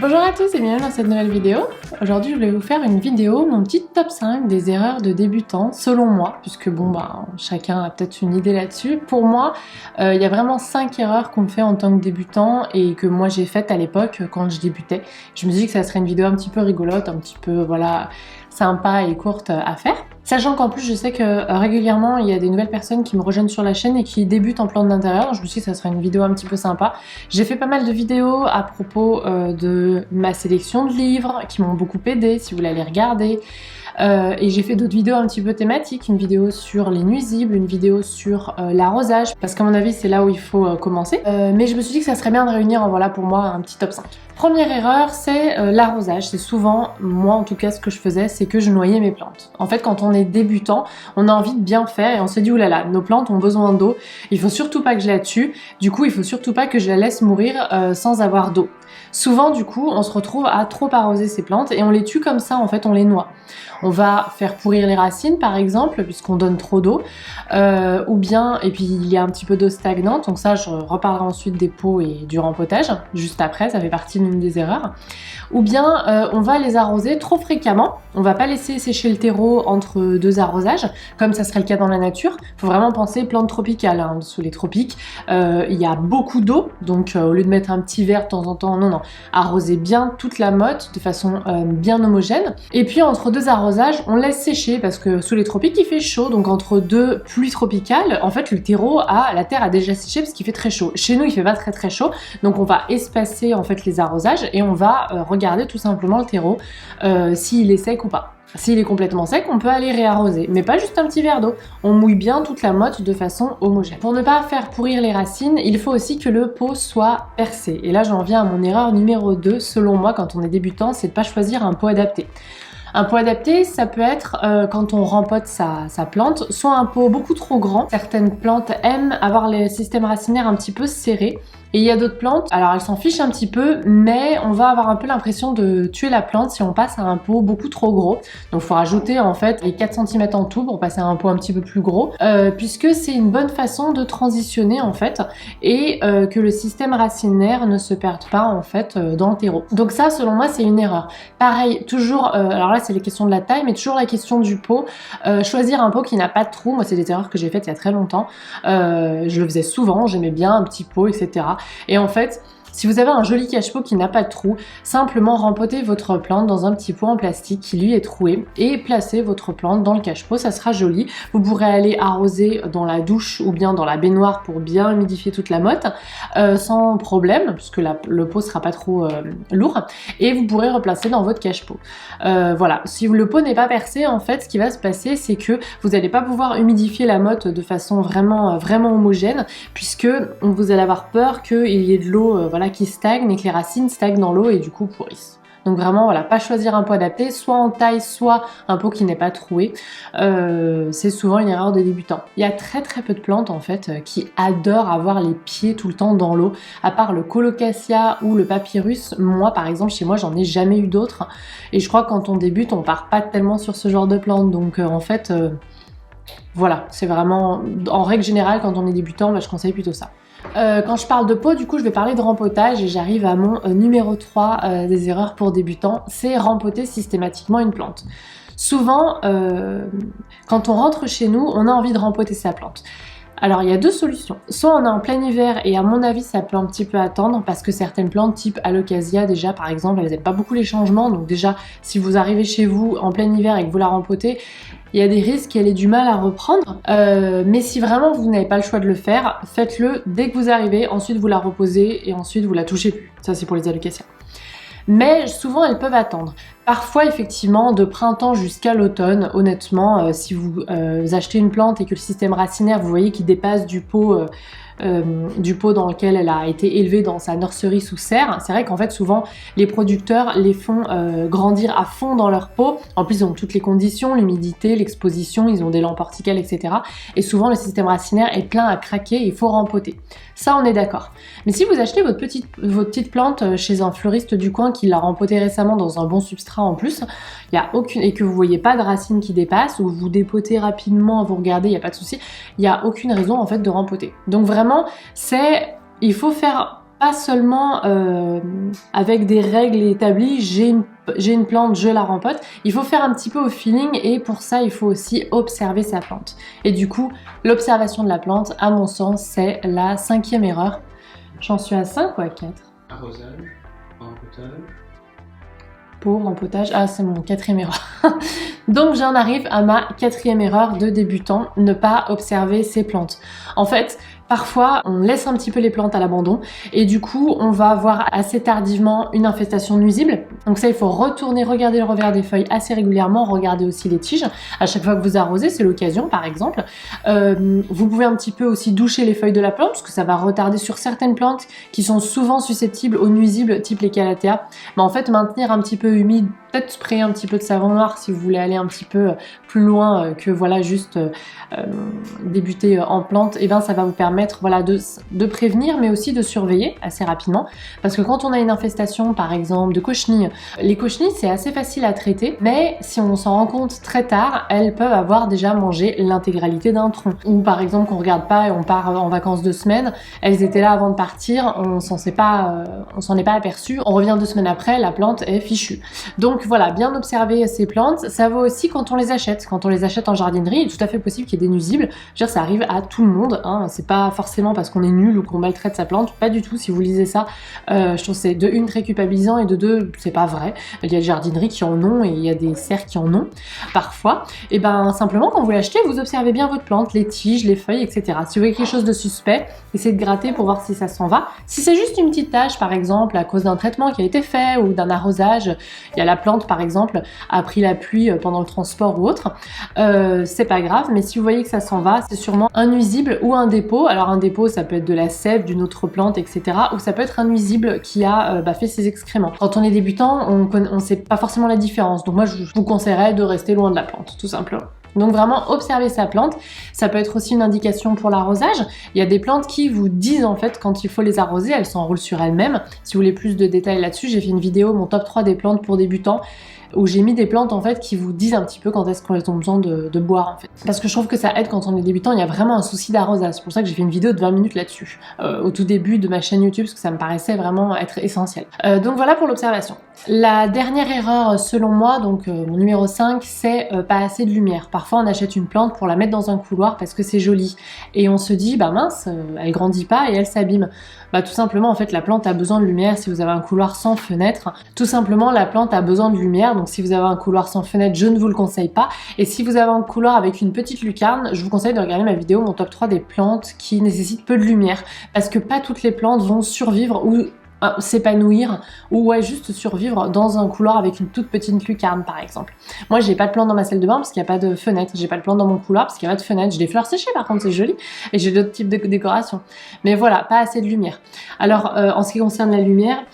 Bonjour à tous et bienvenue dans cette nouvelle vidéo. Aujourd'hui je voulais vous faire une vidéo, mon petit top 5 des erreurs de débutants selon moi, puisque chacun a peut-être une idée là-dessus. Pour moi, il y a vraiment 5 erreurs qu'on fait en tant que débutant et que moi j'ai faites à l'époque quand je débutais. Je me suis dit que ça serait une vidéo un petit peu rigolote, un petit peu sympa et courte à faire. Sachant qu'en plus je sais que régulièrement il y a des nouvelles personnes qui me rejoignent sur la chaîne et qui débutent en plantes d'intérieur, donc je me suis dit que ça serait une vidéo un petit peu sympa. J'ai fait pas mal de vidéos à propos de ma sélection de livres qui m'ont beaucoup aidé, si vous voulez aller regarder. Et j'ai fait d'autres vidéos un petit peu thématiques, une vidéo sur les nuisibles, une vidéo sur l'arrosage, parce qu'à mon avis c'est là où il faut commencer. Mais je me suis dit que ça serait bien de réunir, pour moi, un petit top 5. Première erreur, c'est l'arrosage. C'est souvent, moi en tout cas, ce que je faisais, c'est que je noyais mes plantes. En fait, quand on est débutant, on a envie de bien faire et on se dit, oulala, nos plantes ont besoin d'eau, il faut surtout pas que je la tue, du coup il faut surtout pas que je la laisse mourir sans avoir d'eau. Souvent, du coup, on se retrouve à trop arroser ces plantes et on les tue comme ça, en fait, on les noie. On va faire pourrir les racines, par exemple, puisqu'on donne trop d'eau, et puis il y a un petit peu d'eau stagnante, donc ça, je reparlerai ensuite des pots et du rempotage, juste après, ça fait partie d'une des erreurs. Ou bien, on va les arroser trop fréquemment, on va pas laisser sécher le terreau entre deux arrosages, comme ça serait le cas dans la nature. Faut vraiment penser plantes tropicales, sous les tropiques, il y a beaucoup d'eau, donc au lieu de mettre un petit verre de temps en temps, non, arroser bien toute la motte de façon bien homogène. Et puis entre deux arrosages, on laisse sécher parce que sous les tropiques il fait chaud, donc entre deux pluies tropicales, en fait la terre a déjà séché parce qu'il fait très chaud. Chez nous il fait pas très chaud, donc on va espacer en fait les arrosages et on va regarder tout simplement le terreau s'il est sec ou pas. S'il est complètement sec, on peut aller réarroser, mais pas juste un petit verre d'eau. On mouille bien toute la motte de façon homogène. Pour ne pas faire pourrir les racines, il faut aussi que le pot soit percé. Et là, j'en viens à mon erreur numéro 2, selon moi, quand on est débutant, c'est de pas choisir un pot adapté. Un pot adapté, ça peut être quand on rempote sa plante, soit un pot beaucoup trop grand. Certaines plantes aiment avoir le système racinaire un petit peu serré. Et il y a d'autres plantes, alors elles s'en fichent un petit peu, mais on va avoir un peu l'impression de tuer la plante si on passe à un pot beaucoup trop gros. Donc il faut rajouter en fait les 4 cm en tout pour passer à un pot un petit peu plus gros, puisque c'est une bonne façon de transitionner en fait, et que le système racinaire ne se perde pas en fait dans le terreau. Donc ça, selon moi, c'est une erreur. Pareil, toujours, alors là c'est les questions de la taille, mais toujours la question du pot. Choisir un pot qui n'a pas de trou, moi c'est des erreurs que j'ai faites il y a très longtemps. Je le faisais souvent, j'aimais bien un petit pot, etc. Et en fait, si vous avez un joli cache-pot qui n'a pas de trou, simplement rempotez votre plante dans un petit pot en plastique qui lui est troué et placez votre plante dans le cache-pot, ça sera joli. Vous pourrez aller arroser dans la douche ou bien dans la baignoire pour bien humidifier toute la motte sans problème, puisque le pot sera pas trop lourd, et vous pourrez replacer dans votre cache-pot. Voilà, si le pot n'est pas percé, en fait, ce qui va se passer, c'est que vous n'allez pas pouvoir humidifier la motte de façon vraiment homogène, puisque vous allez avoir peur qu'il y ait de l'eau qui stagne et que les racines stagnent dans l'eau et du coup pourrissent. Donc vraiment, pas choisir un pot adapté, soit en taille, soit un pot qui n'est pas troué. C'est souvent une erreur de débutant. Il y a très peu de plantes en fait qui adorent avoir les pieds tout le temps dans l'eau. À part le colocasia ou le papyrus, moi par exemple, chez moi, j'en ai jamais eu d'autres. Et je crois que quand on débute, on part pas tellement sur ce genre de plantes. Donc en fait, voilà, c'est vraiment, en règle générale, quand on est débutant, je conseille plutôt ça. Quand je parle de pot, du coup, je vais parler de rempotage et j'arrive à mon numéro 3 des erreurs pour débutants, c'est rempoter systématiquement une plante. Souvent, quand on rentre chez nous, on a envie de rempoter sa plante. Alors, il y a deux solutions. Soit on est en plein hiver et à mon avis, ça peut un petit peu attendre parce que certaines plantes type Alocasia, déjà par exemple, elles n'aiment pas beaucoup les changements. Donc déjà, si vous arrivez chez vous en plein hiver et que vous la rempotez, il y a des risques qu'elle ait du mal à reprendre. Mais si vraiment vous n'avez pas le choix de le faire, faites-le dès que vous arrivez. Ensuite, vous la reposez et ensuite, vous la touchez plus. Ça, c'est pour les Alocasia. Mais souvent elles peuvent attendre. Parfois effectivement de printemps jusqu'à l'automne, honnêtement, si vous achetez une plante et que le système racinaire, vous voyez qu'il dépasse du pot dans lequel elle a été élevée dans sa nurserie sous serre, c'est vrai qu'en fait souvent les producteurs les font grandir à fond dans leur pot. En plus ils ont toutes les conditions, l'humidité, l'exposition, ils ont des lampes horticales, etc. Et souvent le système racinaire est plein à craquer et il faut rempoter. Ça on est d'accord. Mais si vous achetez votre petite plante chez un fleuriste du coin qui l'a rempotée récemment dans un bon substrat en plus, et que vous voyez pas de racines qui dépassent, ou vous dépotez rapidement, vous regardez, il n'y a pas de souci, il n'y a aucune raison en fait de rempoter. Donc vraiment, il faut faire pas seulement avec des règles établies, j'ai une plante, je la rempote. Il faut faire un petit peu au feeling et pour ça, il faut aussi observer sa plante. Et du coup, l'observation de la plante, à mon sens, c'est la 5e erreur. J'en suis à 5 ou à 4? Arrosage, rempotage. Pour rempotage, ah c'est mon 4e erreur. Donc j'en arrive à ma 4e erreur de débutant, ne pas observer ses plantes. En fait, parfois on laisse un petit peu les plantes à l'abandon et du coup on va avoir assez tardivement une infestation nuisible. Donc ça il faut retourner regarder le revers des feuilles assez régulièrement, regarder aussi les tiges. À chaque fois que vous arrosez, c'est l'occasion par exemple. Vous pouvez un petit peu aussi doucher les feuilles de la plante parce que ça va retarder sur certaines plantes qui sont souvent susceptibles aux nuisibles type les calathea. Mais en fait maintenir un petit peu humide, peut-être sprayer un petit peu de savon noir si vous voulez aller un petit peu plus loin que voilà juste débuter en plante, et ben ça va vous permettre voilà de prévenir mais aussi de surveiller assez rapidement parce que quand on a une infestation par exemple de cochenilles, les cochenilles c'est assez facile à traiter mais si on s'en rend compte très tard, elles peuvent avoir déjà mangé l'intégralité d'un tronc ou par exemple qu'on regarde pas et on part en vacances 2 semaines, elles étaient là avant de partir, on s'en est pas aperçu, on revient 2 semaines après, la plante est fichue. Donc voilà, bien observer ces plantes, ça vaut aussi quand on les achète. Quand on les achète en jardinerie, il est tout à fait possible qu'il y ait des nuisibles. Je veux dire, ça arrive à tout le monde, hein. C'est pas forcément parce qu'on est nul ou qu'on maltraite sa plante, pas du tout. Si vous lisez ça, je trouve que c'est de une très culpabilisant et de deux, c'est pas vrai. Il y a des jardineries qui en ont et il y a des serres qui en ont parfois. Et ben simplement quand vous l'achetez, vous observez bien votre plante, les tiges, les feuilles, etc. Si vous voyez quelque chose de suspect, essayez de gratter pour voir si ça s'en va. Si c'est juste une petite tache, par exemple, à cause d'un traitement qui a été fait ou d'un arrosage, il y a la plante par exemple a pris la pluie pendant le transport ou autre, c'est pas grave, mais si vous voyez que ça s'en va, c'est sûrement un nuisible ou un dépôt. Alors un dépôt ça peut être de la sève, d'une autre plante, etc. ou ça peut être un nuisible qui a fait ses excréments. Quand on est débutant, on sait pas forcément la différence, donc moi je vous conseillerais de rester loin de la plante, tout simplement. Donc vraiment observer sa plante, ça peut être aussi une indication pour l'arrosage. Il y a des plantes qui vous disent en fait quand il faut les arroser, elles s'enroulent sur elles-mêmes. Si vous voulez plus de détails là-dessus, j'ai fait une vidéo, mon top 3 des plantes pour débutants, où j'ai mis des plantes en fait qui vous disent un petit peu quand est-ce qu'elles ont besoin de boire en fait. Parce que je trouve que ça aide quand on est débutant, il y a vraiment un souci d'arrosage. C'est pour ça que j'ai fait une vidéo de 20 minutes là-dessus, au tout début de ma chaîne YouTube, parce que ça me paraissait vraiment être essentiel. Donc voilà pour l'observation. La dernière erreur selon moi, donc mon numéro 5, c'est pas assez de lumière. Parfois on achète une plante pour la mettre dans un couloir parce que c'est joli. Et on se dit, bah mince, elle grandit pas et elle s'abîme. Bah tout simplement en fait la plante a besoin de lumière. Si vous avez un couloir sans fenêtre, tout simplement la plante a besoin de lumière. Donc si vous avez un couloir sans fenêtre, je ne vous le conseille pas. Et si vous avez un couloir avec une petite lucarne, je vous conseille de regarder ma vidéo, mon top 3 des plantes qui nécessitent peu de lumière. Parce que pas toutes les plantes vont survivre ou s'épanouir ou ouais juste survivre dans un couloir avec une toute petite lucarne par exemple. Moi j'ai pas de plantes dans ma salle de bain parce qu'il n'y a pas de fenêtre, j'ai pas de plantes dans mon couloir parce qu'il n'y a pas de fenêtre, j'ai des fleurs séchées par contre c'est joli et j'ai d'autres types de décorations. Mais voilà, pas assez de lumière. Alors en ce qui concerne la lumière,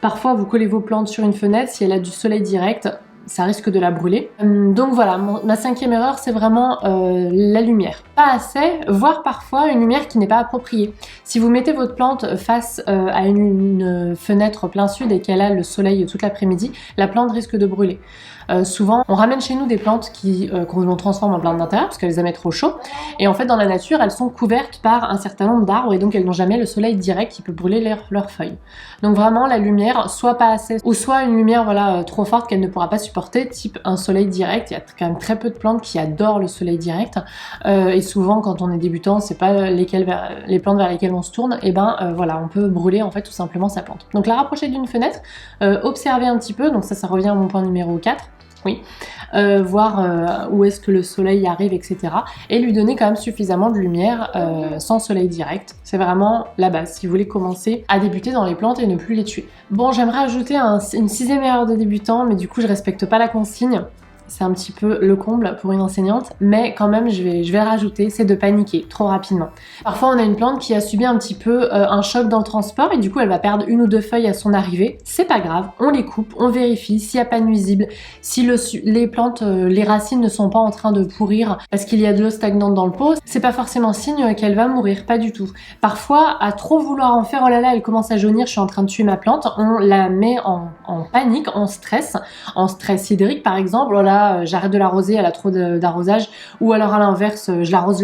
parfois vous collez vos plantes sur une fenêtre, si elle a du soleil direct, ça risque de la brûler. Donc voilà, ma 5e erreur, c'est vraiment la lumière. Pas assez, voire parfois une lumière qui n'est pas appropriée. Si vous mettez votre plante face à une fenêtre plein sud et qu'elle a le soleil toute l'après-midi, la plante risque de brûler. Souvent, on ramène chez nous des plantes qu'on transforme en plantes d'intérieur parce qu'elles aiment trop chaud. Et en fait, dans la nature, elles sont couvertes par un certain nombre d'arbres et donc elles n'ont jamais le soleil direct qui peut brûler leurs feuilles. Donc vraiment, la lumière, soit pas assez, ou soit une lumière voilà trop forte qu'elle ne pourra pas supporter, type un soleil direct. Il y a quand même très peu de plantes qui adorent le soleil direct. Et souvent, quand on est débutant, c'est pas les plantes vers lesquelles on se tourne. Et voilà, on peut brûler en fait tout simplement sa plante. Donc la rapprocher d'une fenêtre, observer un petit peu. Donc ça revient à mon point numéro 4. Oui, voir où est-ce que le soleil arrive, etc. Et lui donner quand même suffisamment de lumière sans soleil direct. C'est vraiment la base si vous voulez commencer à débuter dans les plantes et ne plus les tuer. Bon, j'aimerais ajouter une 6e erreur de débutant, mais du coup je respecte pas la consigne. C'est un petit peu le comble pour une enseignante, mais quand même je vais le rajouter, c'est de paniquer trop rapidement. Parfois on a une plante qui a subi un petit peu un choc dans le transport et du coup elle va perdre 1 ou 2 feuilles à son arrivée. C'est pas grave, on les coupe, on vérifie s'il n'y a pas de nuisible, si les plantes, les racines ne sont pas en train de pourrir parce qu'il y a de l'eau stagnante dans le pot, c'est pas forcément signe qu'elle va mourir, pas du tout. Parfois, à trop vouloir en faire, oh là là, elle commence à jaunir, je suis en train de tuer ma plante, on la met en panique, en stress hydrique par exemple, oh là voilà, j'arrête de l'arroser, elle a trop d'arrosage, ou alors à l'inverse, je l'arrose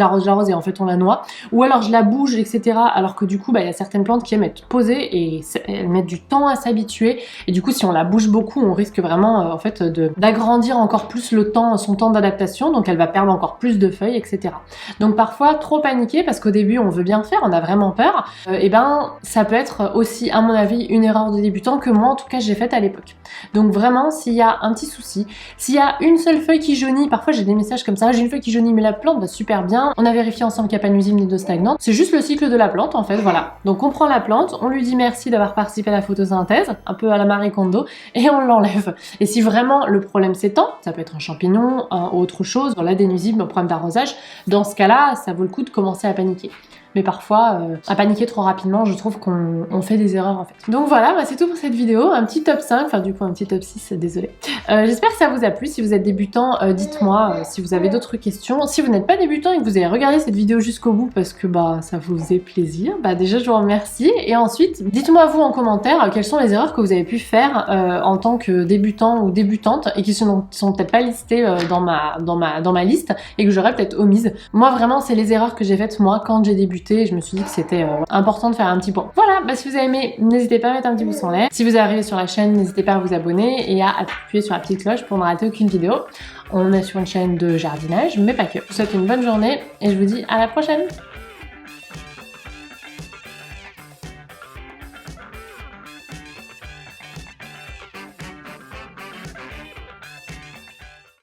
et en fait on la noie, ou alors je la bouge, etc. Alors que du coup, il y a certaines plantes qui aiment être posées et elles mettent du temps à s'habituer, et du coup si on la bouge beaucoup, on risque vraiment en fait d'agrandir encore plus son temps d'adaptation, donc elle va perdre encore plus de feuilles, etc. Donc parfois, trop paniquer, parce qu'au début on veut bien faire, on a vraiment peur, et ben ça peut être aussi, à mon avis, une erreur de débutant que moi en tout cas j'ai faite à l'époque. Donc vraiment, s'il y a un petit souci, s'il y a une seule feuille qui jaunit, parfois j'ai des messages comme ça, j'ai une feuille qui jaunit mais la plante va super bien, on a vérifié ensemble qu'il n'y a pas nuisible ni d'eau stagnante, c'est juste le cycle de la plante en fait, voilà. Donc on prend la plante, on lui dit merci d'avoir participé à la photosynthèse, un peu à la Marie Kondo, et on l'enlève. Et si vraiment le problème s'étend, ça peut être un champignon, autre chose, voilà, des nuisibles, un problème d'arrosage, dans ce cas-là, ça vaut le coup de commencer à paniquer. Mais parfois, à paniquer trop rapidement, je trouve qu'on fait des erreurs en fait. Donc voilà, c'est tout pour cette vidéo, un petit top 5, enfin du coup un petit top 6, désolé. J'espère que ça vous a plu. Si vous êtes débutant, dites-moi si vous avez d'autres questions. Si vous n'êtes pas débutant et que vous avez regardé cette vidéo jusqu'au bout parce que ça vous faisait plaisir, déjà je vous remercie. Et ensuite, dites-moi vous en commentaire quelles sont les erreurs que vous avez pu faire en tant que débutant ou débutante et qui sont peut-être pas listées dans ma liste et que j'aurais peut-être omises. Moi vraiment, c'est les erreurs que j'ai faites moi quand j'ai débuté. Je me suis dit que c'était important de faire un petit point. Voilà, si vous avez aimé, n'hésitez pas à mettre un petit pouce en l'air. Si vous arrivez sur la chaîne, n'hésitez pas à vous abonner et à appuyer sur la petite cloche pour ne rater aucune vidéo. On est sur une chaîne de jardinage, mais pas que. Je vous souhaite une bonne journée et je vous dis à la prochaine.